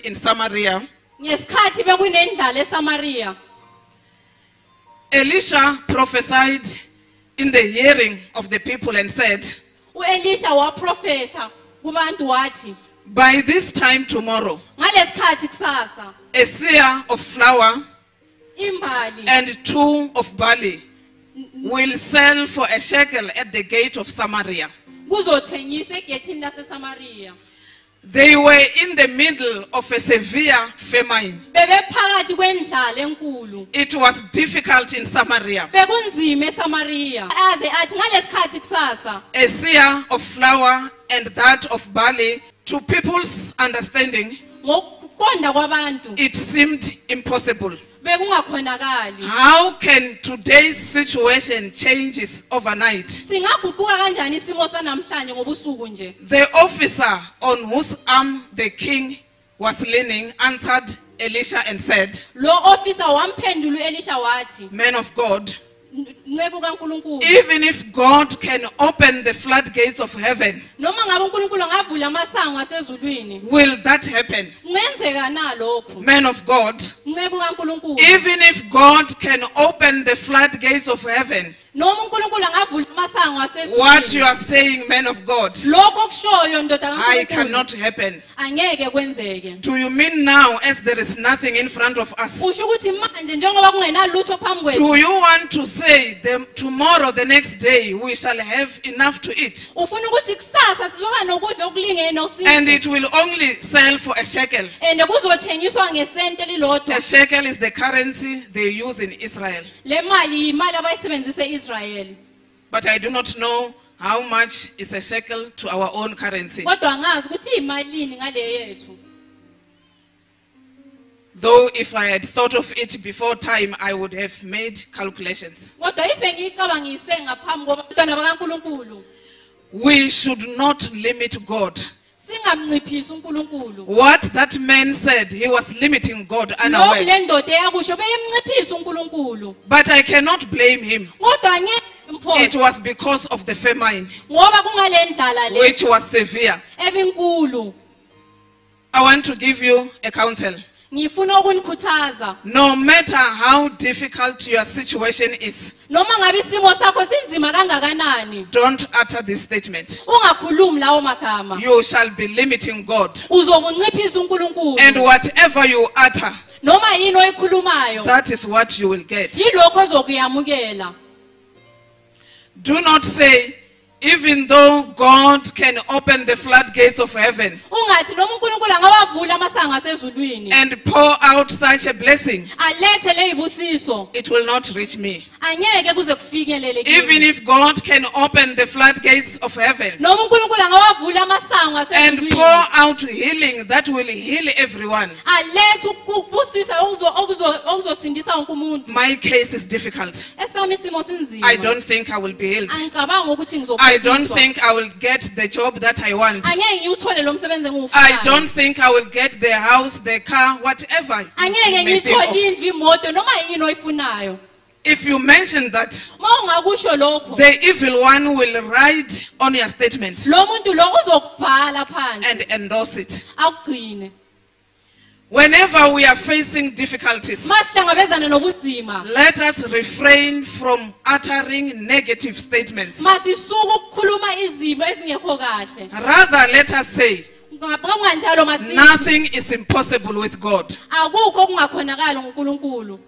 in Samaria, ngesikhathi bekunendlala eSamaria, Elisha prophesied in the hearing of the people and said, uElisha waprofesa kubantu wathi, by this time tomorrow, ngalesikhathi kusasa a seah of flour imbali and 2 of barley will sell for a shekel at the gate of Samaria. kuzothengisa egethini laseSamaria. They were in the middle of a severe famine. Bebephakathi kwendlala enkulu. It was difficult in Samaria. Bekunzima eSamaria. Aze athi ngalesikhathi kusasa A seah of flour and that of barley, to people's understanding, ngokuqonda kwabantu it seemed impossible. bekungakhonakali. How can today's situation changes overnight? Singaguquka kanjani isimo sanamhlanje ngobusuku nje? The officer on whose arm the king was leaning answered Elisha and said, Lo officer wamphendula uElisha wathi, man of God, nceku kaNkulunkulu, even if God can open the floodgates of heaven, noma ngabe uNkulunkulu ngavula amasango asezulwini, will that happen? kungenzeka na lokho? Man of God, Nceku kaNkulunkulu, even if God can open the floodgates of heaven, noma uNkulunkulu angavula amasango what you asezulwini, are saying, man of God, lokho kushoyo ndoda I kaNkulunkulu cannot happen. angeke kwenzeke. Do you mean now, as there is nothing in front of us? Usho ukuthi manje njengoba kungenalutho phambi Do kwethu, you want to say tomorrow, the next day, we shall have enough to eat? ufuna ukuthi kusasa sizoba nokudla okulingene And osidle, it will only sell for a shekel. and kuzothengiswa ngesente elilodwa. A shekel is the currency they use in Israel. Le mali imali abayisebenzisa eIsrael. But I do not know how much is a shekel to our own currency. Kodwa ngazi ukuthi imalini ngale yethu. Though if I had thought of it before time, I would have made calculations. Kodwa ife ngicabangise ngaphambi kwabantwana bakaNkulunkulu, We should not limit God. singamnciphisi uNkulunkulu. What that man said, he was limiting God Lokhu unaware. le ndoda eyakusho beyimnciphisa uNkulunkulu. But I cannot blame him. Kodwa ngeke It impho was because of the famine, ngoba kungale ndlala le which was severe. ebinkulu. I want to give you a counsel. Ngifuna ukunikhuthaza, No matter how difficult your situation is, noma ngabe isimo sakho sinzima kangakanani, don't utter this statement. ungakhulumi lawo magama. You shall be limiting God. Uzokunciphisa uNkulunkulu. And whatever you utter, Noma yini oyikhulumayo, that is what you will get. yilokho ozokuyamukela. Do not say, even though God can open the floodgates of heaven Ungathi noma uNkulunkulu angawavula amasango asezulwini, and pour out such a blessing, alethe lezibusiso, it will not reach me. angeke kuze kufikelele Even kimi. if God can open the floodgates of heaven Noma uNkulunkulu angawavula amasango and asezulwini, pour out healing that will heal everyone, alethe ukubusisa okuzosindisa wonke umuntu. my case is difficult. Esami isimo sinzima. I don't think I will be healed. Angicabangi ukuthi I don't ngizophunyiswa. think I will get the job that I want. Angeke ngiwuthole lo msebenzi I engiwufunayo. don't think I will get the house, the car, whatever. you Angeke may think ngiyithole of. indlu, imoto noma yini oyifunayo. If you mention that, Mawungakusho lokho, the evil one will write on your statement lo muntu lo uzokubhala phansi and endorse it. akugcine. Whenever we are facing difficulties, Masihlangabezana nobunzima, let us refrain from uttering negative statements. masisuke ukukhuluma izimo ezingekho kahle. Rather, let us say, Kanjalo masithi nothing is impossible with God. akukho okungakhonakala ngoNkulunkulu.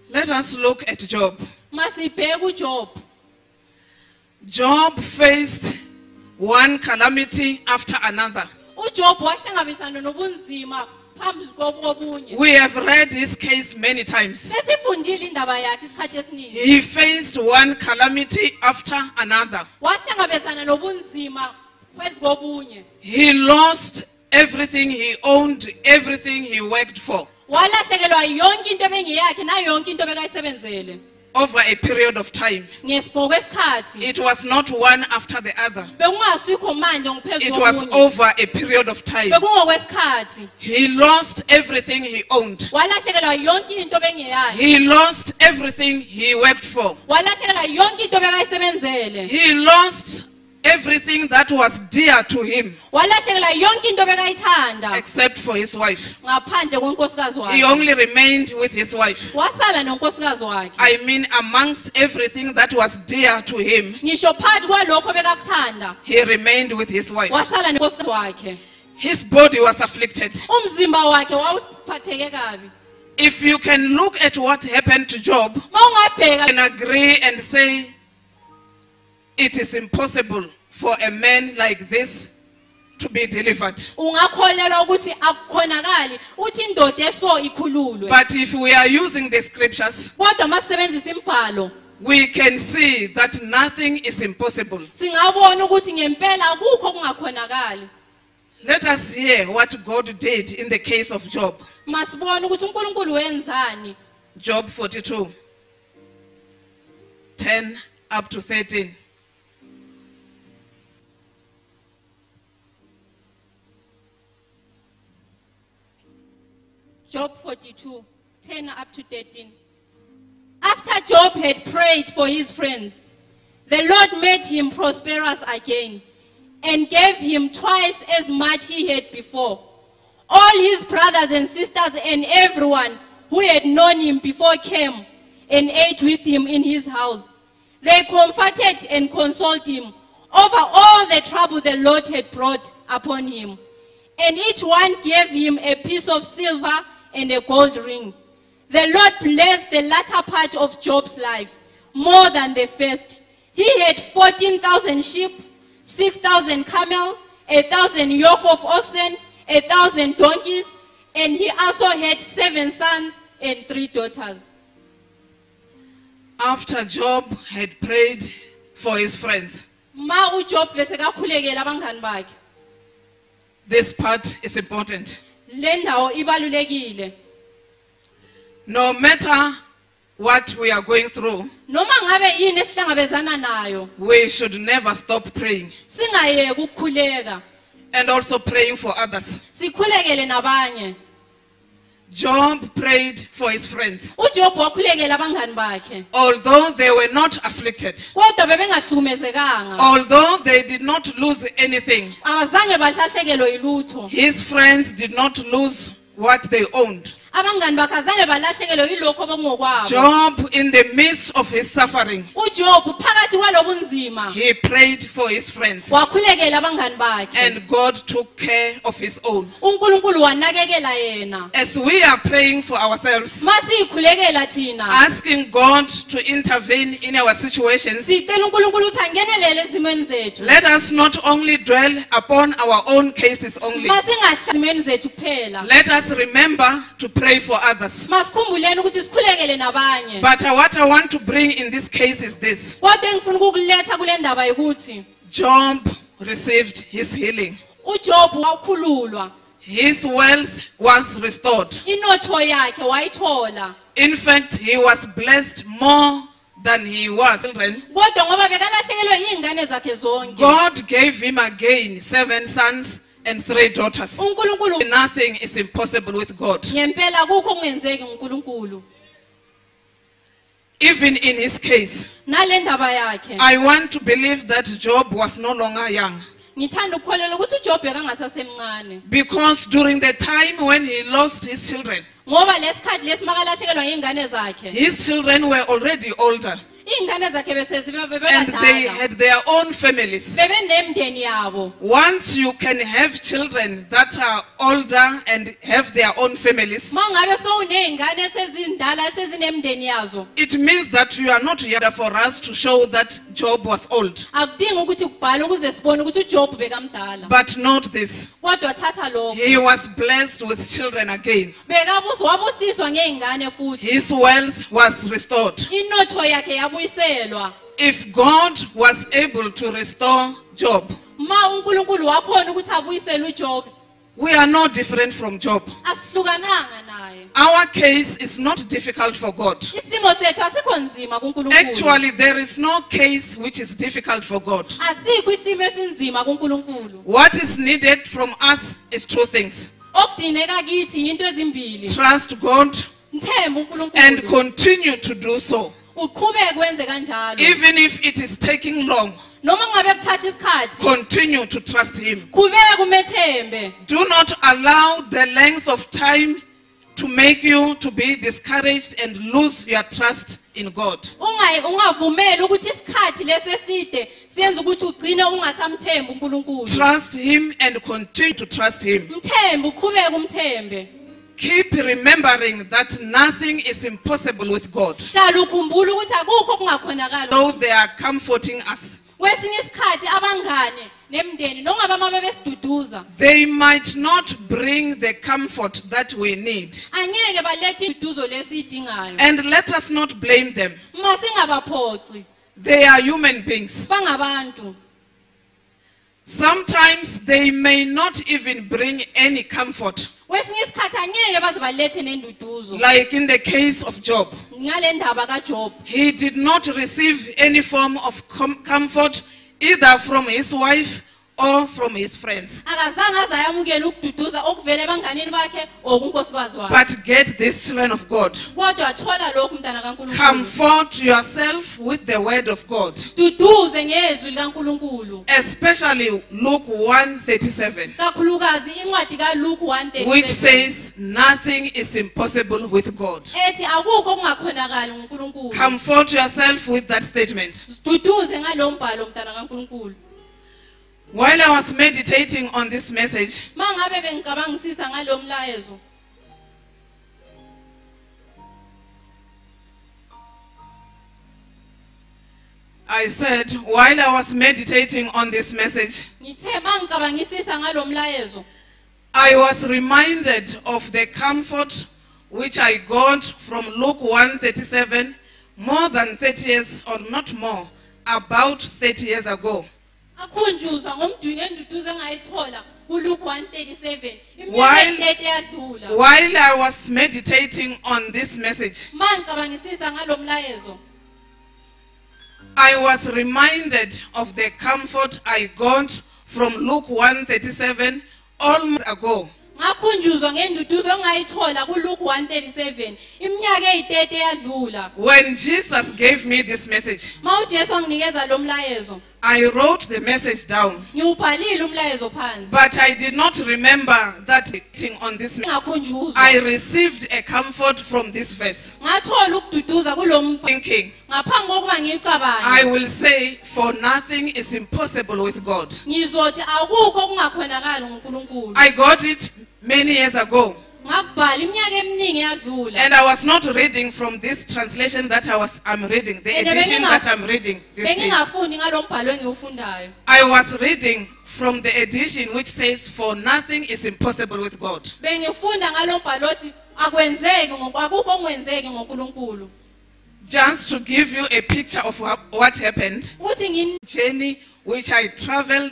Let us look at Job. Masibheke uJob. Job faced one calamity after another. uJob wahlangabezana nobunzima phambi kobunye. We have read his case many times. Sesifundile indaba yakhe isikhathi esiningi. He faced one calamity after another. Wahlangabezana nobunzima phezu kobunye. He lost everything he owned, everything he worked for. Walahlekelwa yonke into ebengiyakhe na yonke into bekayisebenzele. over a period of time. ngesikhathi It was not one after the other. bekungasikho manje ngiphezu It was komunye over a period of time. bekungokwesikhathi He lost everything he owned. walahlekelwa yonke into bengeyayo He lost everything he worked for. walahlekelwa yonke into bekayisebenzele He lost everything that was dear to him walahlekelwa yonke into bekayithanda except for his wife. ngaphandle konkosikazi He wakhe only remained with his wife. wasala nonkosikazi wakhe I mean, amongst everything that was dear to him, ngisho phakathi kwalokho bekakuthanda he remained with his wife. wasala nonkosikazi wakhe His body was afflicted. umzimba wakhe wawuphatheke kabi If you can look at what happened to Job, mawungabheka and agree and say it is impossible for a man like this to be delivered. ungakholelwa ukuthi akukhonakali uthi indoda eso ikhululwe But if we are using the scriptures, kodwa masisebenzisa imibhalo we can see that nothing is impossible. singabona ukuthi ngempela akukho kungakhonakali Let us hear what God did in the case of Job. masibona ukuthi uNkulunkulu wenzani Job 42, 10 up to 13. Job 42, 10 up to 13. After Job had prayed for his friends, the Lord made him prosperous again and gave him twice as much he had before. All his brothers and sisters and everyone who had known him before came and ate with him in his house. They comforted and consoled him over all the trouble the Lord had brought upon him. And each one gave him a piece of silver and a gold ring. The Lord blessed the latter part of Job's life more than the first. He had 14,000 sheep, 6,000 camels, 1,000 yoke of oxen, 1,000 donkeys, and he also had 7 sons and 3 daughters. After Job had prayed for his friends, Ma uJob besekakhulekela abangani bakhe. this part is important. Le ndawo ibalulekile. No matter what we are going through, Noma ngabe yini esihlangabezana nayo, we should never stop praying singayeki ukukhuleka. and also praying for others. Sikhulekele nabanye. Job prayed for his friends. uJob wakhulekela abangani bakhe. Although they were not afflicted, Kodwa bebengahlukumezekanga. although they did not lose anything, Abazange balahlekelwe yilutho. his friends did not lose what they owned. Abangani bakhe azange balahlekelwe yilokho bongokwabo. Job, in the midst of his suffering, uJob phakathi kwalobunzima he prayed for his friends, wakhulekela abangani bakhe. and God took care of his own. uNkulunkulu wanakekela yena. As we are praying for ourselves, Masikhulekela thina. asking God to intervene in our situations, Sicela uNkulunkulu ukuthi angenelele ezimweni zethu. let us not only dwell upon our own cases only. Masingazimeni zethu kuphela. Let us remember to pray for others. Masikhumbuleni ukuthi sikhulekele nabanye. But what I want to bring in this case is this. Kodwa engifuna ukukuletha kule ndaba ukuthi Job received his healing. uJob wakhululwa. His wealth was restored. Inotho yakhe wayithola. In fact, he was blessed more than he was. Kodwa ngoba bekalahlekelwe izingane zakhe zonke. God gave him again 7 sons and 3 daughters. uNkulunkulu Nothing is impossible with God. ngempela kukho kungenzeki uNkulunkulu. Even in his case, Nale ndaba yakhe I want to believe that Job was no longer young. ngithanda ukukholela ukuthi uJob bekangasasemncane. Because during the time when he lost his children, Ngoba lesikhathi lesimakalahlekelwa izingane zakhe. his children were already older. Izingane zakhe besezibebadala. And they had their own families. Bebenemndeni yabo. Once you can have children that are older and have their own families, Mangabe sowunezingane esezindala esezinemndeni yazo. it means that you are not here for us to show that Job was old. Akudingi ukuthi kubhalwe ukuze sibone ukuthi uJob bekamdala. But note this, Kodwa thatha lokho. he was blessed with children again. Wabusiswa ngezingane futhi. His wealth was restored. Inotho yakhe yabuyiselwa. If God was able to restore Job, Ma uNkulunkulu wakhona ukuthi abuyisele uJob. we are no different from Job. Asihlukananga naye. Our case is not difficult for God. Isimo sethu asikho nzima kuNkulunkulu. Actually, there is no case which is difficult for God. Asikho isimo esinzima kuNkulunkulu. What is needed from us is two things. Okudineka kithi into ezimbili. Trust God Mthemba uNkulunkulu. and continue to do so. Uqhubeke kwenze kanjalo. Even if it is taking long, Noma ngabe kuthatha isikhathi. continue to trust Him. Qhubeka kumethembe. Do not allow the length of time to make you to be discouraged and lose your trust in God. Ungavumeli ukuthi isikhathi leseside siyenza ukuthi ugcine ungasamthembi uNkulunkulu. Trust Him and continue to trust Him. Mthembe uqhubeke umthembe. Keep remembering that nothing is impossible with God. Hlala ukhumbula ukuthi akukho kungakhonakala. So they are comforting us. Kwesinye isikhathi abangane nemndeni nongaba mabe besiduduza. They might not bring the comfort that we need. Angeke balethe iduduzo lesiyidingayo. And let us not blame them. Masingabaphoxi. They are human beings. Bangabantu. Sometimes they may not even bring any comfort. Kwesinye isikhathi angeke baze balethe nenduduzo. Like in the case of Job. Ngale ndaba kaJob. He did not receive any form of comfort either from his wife or from his friends. Akazange azayamukela ukududuza okuvela ebanganeni bakhe okunkosikazi wakhe. But get this, children of God. Kodwa thola lokhu mntana kaNkulunkulu. Comfort yourself with the word of God. Duduze ngezwi likaNkulunkulu. Especially Luke 1:37. Kakhulukazi incwadi kaLuke 1:37. Which says nothing is impossible with God. Ethi akukho kungakhonakali ngoNkulunkulu. Comfort yourself with that statement. Duduze ngalombhalo mntana kaNkulunkulu. While I was meditating on this message, Mangabe bengicabangisisa ngalomlayezo. I said, while I was meditating on this message, Ngithe mangicabangisisa ngalomlayezo. I was reminded of the comfort which I got from Luke 1:37 more than 30 years, or not more, about 30 years ago. Akhunjuzwa ngomdwinge enduduzo engayithola kuLuke 1:37. Iminyaka 30 eyadlula. While I was meditating on this message, Mangicabangisisa ngalomlayezo. I was reminded of the comfort I got from Luke 1:37 almost ago. Ngakhunjuzwa ngenduduzo engayithola kuLuke 1:37. Iminyaka 30 eyadlula. When Jesus gave me this message, Mawujesu anginikeza lomlayezo. I wrote the message down. Ngiubhalile umlayezo phansi. But I did not remember that thing on this message. Ngakhunjuzwa. I received a comfort from this verse. Ngathola ukududuza kulombhalo. Thinking, Ngaphambi kokuba I ngicabange. will say, for nothing is impossible with God. Ngizothi akukho kungakhonakali ngoNkulunkulu. I got it many years ago. Ngakubhala iminyaka eminingi eyadlula. And I was not reading from this translation that I'm reading, the edition that I'm reading these days. Bengingafundi ngalombhalo engiwufundayo. I was reading from the edition which says, for nothing is impossible with God. Bengifunda ngalombhalo othi akwenzeki akukho ongwenzeki ngoNkulunkulu. Just to give you a picture of what happened, Uthi journey which I traveled